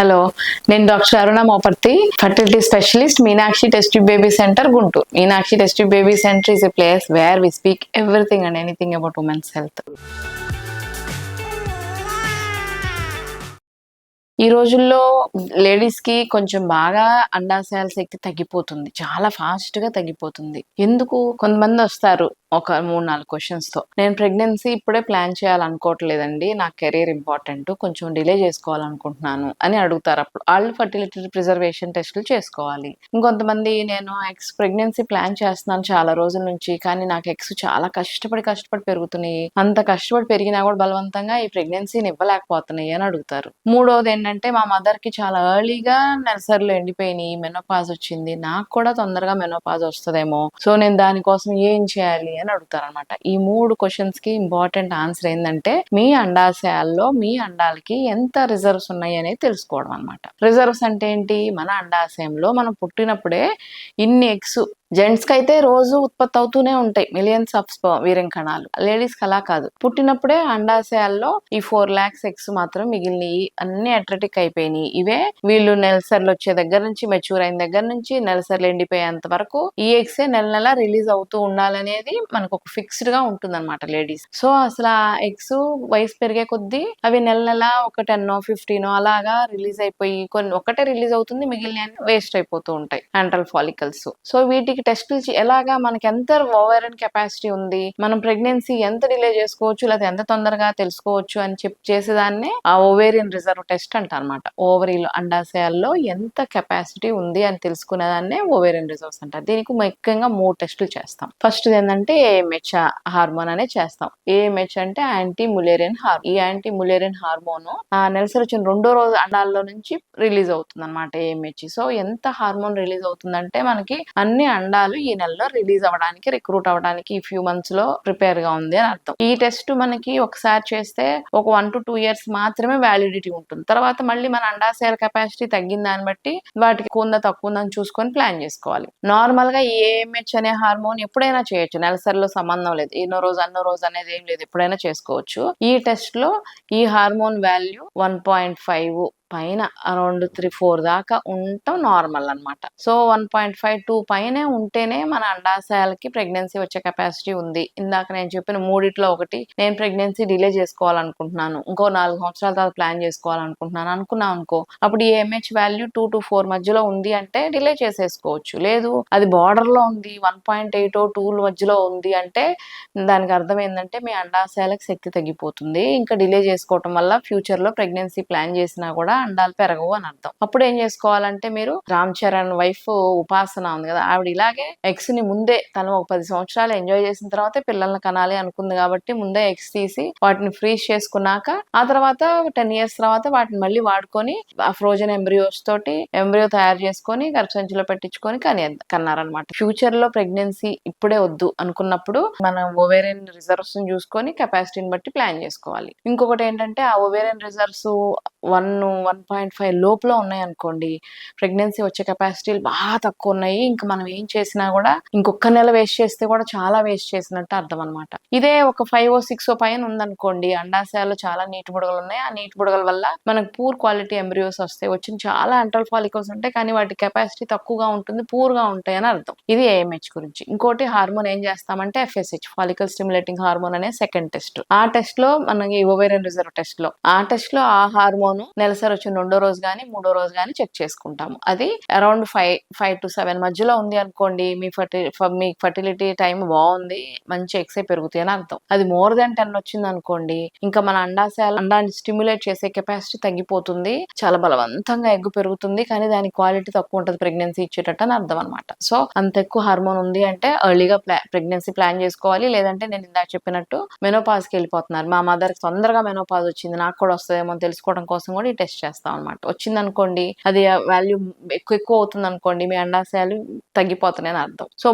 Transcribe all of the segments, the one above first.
Hello, నేను doctor Aruna Moparthi, fertility specialist, Meenakshi test tube baby centre, Guntur. Meenakshi test tube baby centre is a place where we speak everything and anything about women's health. ఈ రోజుల్లో ladies కి కొంచెం బాగా అండాశయాల శక్తి తగ్గిపోతుంది, చాలా fast గా తగ్గిపోతుంది. ఎందుకు? కొంతమంది వస్తారు ఒక 3-4 క్వశ్చన్స్ తో, నేను ప్రెగ్నెన్సీ ఇప్పుడే ప్లాన్ చేయాలనుకోవట్లేదండి, నాకు కెరీర్ ఇంపార్టెంట్, కొంచెం డిలే చేసుకోవాలనుకుంటున్నాను అని అడుగుతారు. అప్పుడు వాళ్ళు ఫర్టిలిటీ ప్రిజర్వేషన్ టెస్టులు చేసుకోవాలి. ఇంకొంతమంది, నేను ఎక్స్ ప్రెగ్నెన్సీ ప్లాన్ చేస్తున్నాను చాలా రోజుల నుంచి, కానీ నాకు ఎక్స్ చాలా కష్టపడి పెరుగుతున్నాయి, అంత కష్టపడి పెరిగినా కూడా బలవంతంగా ఈ ప్రెగ్నెన్సీని ఇవ్వలేకపోతున్నాయి అని అడుగుతారు. మూడోది ఏంటంటే, మా మదర్ కి చాలా ఎర్లీగా నెలసరిలో ఎండిపోయినాయి, మెనోపాజ్ వచ్చింది, నాకు కూడా తొందరగా మెనోపాజ్ వస్తుందేమో, సో నేను దానికోసం ఏం చేయాలి అని అడుగుతారు అనమాట. ఈ 3 క్వశ్చన్స్ కి ఇంపార్టెంట్ ఆన్సర్ ఏంటంటే, మీ అండాశయాల్లో మీ అండాలకి ఎంత రిజర్వ్స్ ఉన్నాయి అనేది తెలుసుకోవడం అనమాట. రిజర్వ్స్ అంటే ఏంటి? మన అండాశయంలో మనం పుట్టినప్పుడే ఇన్ని ఎగ్స్, జెంట్స్ కి అయితే రోజు ఉత్పత్తి అవుతూనే ఉంటాయి మిలియన్స్ ఆఫ్ వీర్యం కణాలు. లేడీస్ కి అలా కాదు, పుట్టినప్పుడే అండాశయాల్లో ఈ 4 lakhs ఎగ్స్ మాత్రం మిగిలినవి, అన్ని అట్రటిక్ అయిపోయినాయి. ఇవే వీళ్ళు నెలసర్లు వచ్చే దగ్గర నుంచి, మెచ్యూర్ అయిన దగ్గర నుంచి నెలసర్లు ఎండిపోయేంత వరకు ఈ ఎగ్స్ నెల నెల రిలీజ్ అవుతూ ఉండాలనేది మనకు ఒక ఫిక్స్డ్ గా ఉంటుంది అనమాట లేడీస్. సో అసలు ఆ ఎగ్స్ వయసు పెరిగే కొద్దీ అవి నెల నెల ఒక 10-15 అలాగా రిలీజ్ అయిపోయి, కొన్ని ఒకటే రిలీజ్ అవుతుంది, మిగిలిన వేస్ట్ అయిపోతూ ఉంటాయి ఆంట్రల్ ఫాలికల్స్. సో వీటికి టెస్టులు ఎలాగా, మనకి ఎంత ఓవేరియన్ కెపాసిటీ ఉంది, మనం ప్రెగ్నెన్సీ ఎంత డిలే చేసుకోవచ్చు లేదా ఎంత తొందరగా తెలుసుకోవచ్చు అని చేసేదాన్నే ఆ ఓవేరియన్ రిజర్వ్ టెస్ట్ అంట అనమాట. ఓవరీలో అండాశయాల్లో ఎంత కెపాసిటీ ఉంది అని తెలుసుకునేదాన్నే ఓవేరియన్ రిజర్వ్స్ అంటారు. దీనికి ముఖ్యంగా 3 టెస్టులు చేస్తాం. ఫస్ట్ ఏంటంటే ఏఎంహెచ్ హార్మోన్ అనే చేస్తాం. ఏఎంహెచ్ అంటే యాంటీ ములేరియన్ హార్మోన్. ఈ యాంటీ ములేరియన్ హార్మోన్ ఆ నెలసరి వచ్చిన 2వ రోజు అండాల్లో నుంచి రిలీజ్ అవుతుంది అనమాట ఏఎంహెచ్. సో ఎంత హార్మోన్ రిలీజ్ అవుతుందంటే, మనకి అన్ని అండాలు ఈ నెలలో రిలీజ్ అవ్వడానికి, రిక్రూట్ అవ్వడానికి ఈ ఫ్యూ మంత్స్ లో ప్రిపేర్ గా ఉంది అని అర్థం. ఈ టెస్ట్ మనకి ఒకసారి చేస్తే ఒక 1 to 2 years మాత్రమే వ్యాలిడిటీ ఉంటుంది. తర్వాత మళ్ళీ మన అండాశయాల కెపాసిటీ తగ్గిన దాన్ని బట్టి వాటికి ఎక్కువ తక్కువ ఉందని చూసుకొని ప్లాన్ చేసుకోవాలి. నార్మల్ గా ఈ ఏఎంహెచ్ అనే హార్మోన్ ఎప్పుడైనా చేయొచ్చు, నెలసరిలో సంబంధం లేదు, ఎన్నో రోజు అన్నో రోజు అనేది ఏం లేదు, ఎప్పుడైనా చేసుకోవచ్చు. ఈ టెస్ట్ లో ఈ హార్మోన్ వాల్యూ 1.5 పైన, అరౌండ్ 3-4 దాకా ఉండటం నార్మల్ అనమాట. సో 1.5-2 పైనే ఉంటేనే మన అండాశయాలకి ప్రెగ్నెన్సీ వచ్చే కెపాసిటీ ఉంది. ఇందాక నేను చెప్పిన మూడిట్లో ఒకటి, నేను ప్రెగ్నెన్సీ డిలే చేసుకోవాలనుకుంటున్నాను, ఇంకో 4 సంవత్సరాల తర్వాత ప్లాన్ చేసుకోవాలనుకుంటున్నాను అనుకున్నాం అనుకో, అప్పుడు ఈ ఎంహెచ్ వాల్యూ 2-4 మధ్యలో ఉంది అంటే డిలే చేసేసుకోవచ్చు. లేదు అది బార్డర్ లో ఉంది, 1.8-2 మధ్యలో ఉంది అంటే దానికి అర్థం ఏంటంటే, మీ అండాశయాలకు శక్తి తగ్గిపోతుంది, ఇంకా డిలే చేసుకోవటం వల్ల ఫ్యూచర్ లో ప్రెగ్నెన్సీ ప్లాన్ చేసినా కూడా అండాలు పెరగవు అని అర్థం. అప్పుడు ఏం చేసుకోవాలంటే, మీరు రామ్ చరణ్ వైఫ్ ఉపాసన ఉంది కదా, ఆవిడ ఇలాగే ఎగ్స్ ని ముందే, తను ఒక 10 సంవత్సరాలు ఎంజాయ్ చేసిన తర్వాత పిల్లల్ని కనాలి అనుకుంది కాబట్టి ముందే ఎగ్స్ తీసి వాటిని ఫ్రీజ్ చేసుకున్నాక, ఆ తర్వాత 10 years తర్వాత వాటిని మళ్ళీ వాడుకొని ఆ ఫ్రోజన్ ఎంబ్రియోస్ తోటి ఎంబ్రియో తయారు చేసుకొని గర్భసంచిలో పెట్టించుకొని కన్నారనమాట. ఫ్యూచర్ లో ప్రెగ్నెన్సీ ఇప్పుడే వద్దు అనుకున్నప్పుడు మనం ఓవేరియన్ రిజర్వ్స్ చూసుకొని కెపాసిటీని బట్టి ప్లాన్ చేసుకోవాలి. ఇంకొకటి ఏంటంటే, ఆ ఓవేరియన్ రిజర్వ్స్ 1-1.5 లోపల ఉన్నాయి అనుకోండి, ప్రెగ్నెన్సీ వచ్చే కెపాసిటీలు బాగా తక్కువ ఉన్నాయి, ఇంకా మనం ఏం చేసినా కూడా ఇంకొక నెల వేస్ట్ చేస్తే కూడా చాలా వేస్ట్ చేసినట్టు అర్థం అనమాట. ఇదే ఒక 5-6 పైన ఉందనుకోండి, అండాశయాల్లో చాలా నీటి బుడగలు ఉన్నాయి, ఆ నీటి బుడగల వల్ల మనకు పూర్ క్వాలిటీ ఎంబ్రియోస్ వస్తాయి, వచ్చిన చాలా అంట్రల్ ఫాలికల్స్ ఉంటాయి, కానీ వాటి కెపాసిటీ తక్కువగా ఉంటుంది, పూర్ గా ఉంటాయి అని అర్థం. ఇది ఏఎంహెచ్ గురించి. ఇంకోటి హార్మోన్ ఏం చేస్తామంటే ఎఫ్ఎస్హెచ్, ఫాలికల్ స్టిమ్యులేటింగ్ హార్మోన్ అనే సెకండ్ టెస్ట్. ఆ టెస్ట్ లో మనకి ఓవేరియన్ రిజర్వ్ టెస్ట్ లో, ఆ టెస్ట్ లో ఆ హార్మోన్ నెలసరి వచ్చిన 2వ రోజు కానీ 3వ రోజు కానీ చెక్ చేసుకుంటాము. అది అరౌండ్ 5 to 7 మధ్యలో ఉంది అనుకోండి, మీ ఫర్టిలిటీ టైం బాగుంది, మంచి ఎక్సే పెరుగుతాయి అని అర్థం. అది మోర్ దాన్ 10 వచ్చింది అనుకోండి, ఇంకా మన అండాన్ని స్టిమ్యులేట్ చేసే కెపాసిటీ తగ్గిపోతుంది, చాలా బలవంతంగా ఎగ్గు పెరుగుతుంది, కానీ దాని క్వాలిటీ తక్కువ ఉంటుంది ప్రెగ్నెన్సీ ఇచ్చేటట్టు అని అర్థం అనమాట. సో అంత ఎక్కువ హార్మోన్ ఉంది అంటే ఎర్లీగా ప్రెగ్నెన్సీ ప్లాన్ చేసుకోవాలి. లేదంటే నేను ఇందాక చెప్పినట్టు మెనోపాజ్ కి వెళ్ళిపోతున్నారు, మా మదర్ తొందరగా మెనోపాజ్ వచ్చింది, నాకు కూడా వస్తుందేమో తెలుసుకోవడం కోసం కూడా ఈ టెస్ట్ చేస్తాం అనమాట. వచ్చింది అనుకోండి, అది వాల్యూ ఎక్కువ అవుతుంది అనుకోండి, మీ అండాశయాలు తగ్గిపోతున్నాయని అర్థం. సో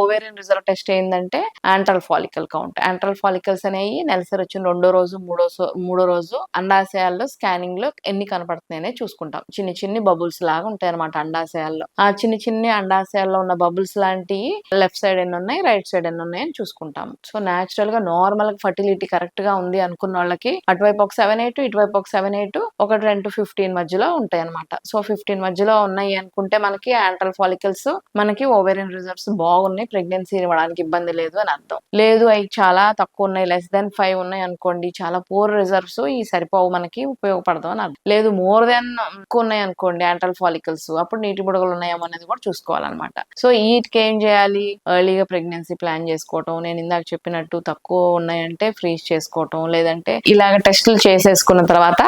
ఓవేరియన్ రిజర్వ్ టెస్ట్ ఏంటంటే ఆంట్రల్ ఫాలికల్ కౌంట్. ఆంట్రల్ ఫాలికల్స్ అనేవి నెలసరి వచ్చిన 2వ రోజు 3వ రోజు అండాశయాల్లో స్కానింగ్ లో ఎన్ని కనపడుతున్నాయనే చూసుకుంటాం. చిన్ని బబుల్స్ లాగా ఉంటాయి అనమాట అండాశయాల్లో. ఆ చిన్ని అండాశయాల్లో ఉన్న బబుల్స్ లాంటివి లెఫ్ట్ సైడ్ ఎన్ని ఉన్నాయి, రైట్ సైడ్ ఎన్ని ఉన్నాయి అని చూసుకుంటాం. సో నాచురల్ గా నార్మల్ ఫర్టిలిటీ కరెక్ట్ గా ఉంది అనుకున్న వాళ్ళకి అటువైపు ఒక 7-8, ఇటువైపు ఒక 7-8, ఒక 10 to 15 మధ్యలో ఉంటాయి అనమాట. సో 15 మధ్యలో ఉన్నాయి అనుకుంటే మనకి యాంట్రల్ ఫాలికల్స్, మనకి ఓవేరియన్ రిజర్వ్స్ బాగున్నాయి, ప్రెగ్నెన్సీ ఇవ్వడానికి ఇబ్బంది లేదు అని అర్థం. లేదు అవి చాలా తక్కువ ఉన్నాయి, లెస్ దెన్ 5 ఉన్నాయి అనుకోండి, చాలా పూర్ రిజర్వ్స్, ఈ సరిపోవు మనకి ఉపయోగపడదు అని అర్థం. లేదు మోర్ దెన్ ఎక్కువ ఉన్నాయి అనుకోండి యాంట్రల్ ఫాలికల్స్, అప్పుడు నీటి బుడగలు ఉన్నాయేమో అనేది కూడా చూసుకోవాలన్నమాట. సో వీటికి ఏం చేయాలి, ఎర్లీగా ప్రెగ్నెన్సీ ప్లాన్ చేసుకోవటం, నేను ఇందాక చెప్పినట్టు తక్కువ ఉన్నాయంటే ఫ్రీజ్ చేసుకోవటం, లేదంటే ఇలాగ టెస్టులు చేసేసుకున్న తర్వాత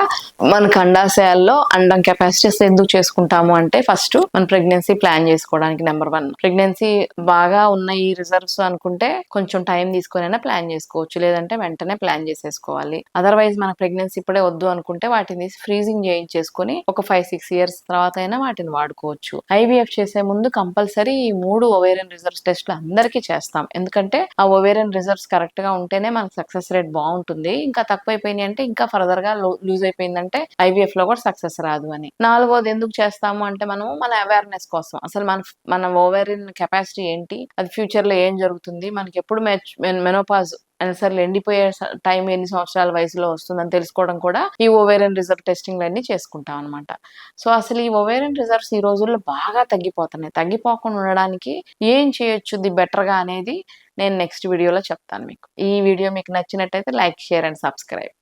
మనకు అండాశయాల్లో అండం కెపాసిటీస్ ఎందుకు చేసుకుంటాము అంటే, ఫస్ట్ మన ప్రెగ్నెన్సీ ప్లాన్ చేసుకోవడానికి నెంబర్ 1. ప్రెగ్నెన్సీ బాగా ఉన్న ఈ రిజర్వ్స్ అనుకుంటే కొంచెం టైం తీసుకునైనా ప్లాన్ చేసుకోవచ్చు, లేదంటే వెంటనే ప్లాన్ చేసేసుకోవాలి. అదర్వైజ్ మన ప్రెగ్నెన్సీ ఇప్పుడే వద్దు అనుకుంటే వాటిని ఫ్రీజింగ్ చేయించేసుకుని ఒక 5-6 ఇయర్స్ తర్వాత అయినా వాటిని వాడుకోవచ్చు. ఐవీఎఫ్ చేసే ముందు కంపల్సరీ ఈ 3 ఓవేరియన్ రిజర్వ్స్ టెస్ట్లు అందరికీ చేస్తాం, ఎందుకంటే ఆ ఓవేరియన్ రిజర్వ్స్ కరెక్ట్ గా ఉంటేనే మనకు సక్సెస్ రేట్ బాగుంటుంది. ఇంకా తక్కువైపోయినాయి అంటే, ఇంకా ఫర్దర్ గా లూజ్ అయిపోయిందంటే ఐవీఎఫ్ లో కూడా సక్సెస్ రాదు అని. 4వది ఎందుకు చేస్తాము అంటే, మనము మన అవేర్నెస్ కోసం, అసలు మన ఓవేరియన్ కెపాసిటీ ఏంటి, అది ఫ్యూచర్ లో ఏం జరుగుతుంది, మనకి ఎప్పుడు మెనోపాజ్ అసలు ఎండిపోయే టైం ఎన్ని సంవత్సరాల వయసులో వస్తుందని తెలుసుకోవడం కూడా ఈ ఓవేరియన్ రిజర్వ్ టెస్టింగ్ అన్ని చేసుకుంటాం అనమాట. సో అసలు ఈ ఓవేరియన్ రిజర్వ్స్ ఈ రోజుల్లో బాగా తగ్గిపోతున్నాయి. తగ్గిపోకుండా ఉండడానికి ఏం చేయొచ్చు ది బెటర్ గా అనేది నేను నెక్స్ట్ వీడియోలో చెప్తాను మీకు. ఈ వీడియో మీకు నచ్చినట్టయితే లైక్, షేర్ అండ్ సబ్స్క్రైబ్.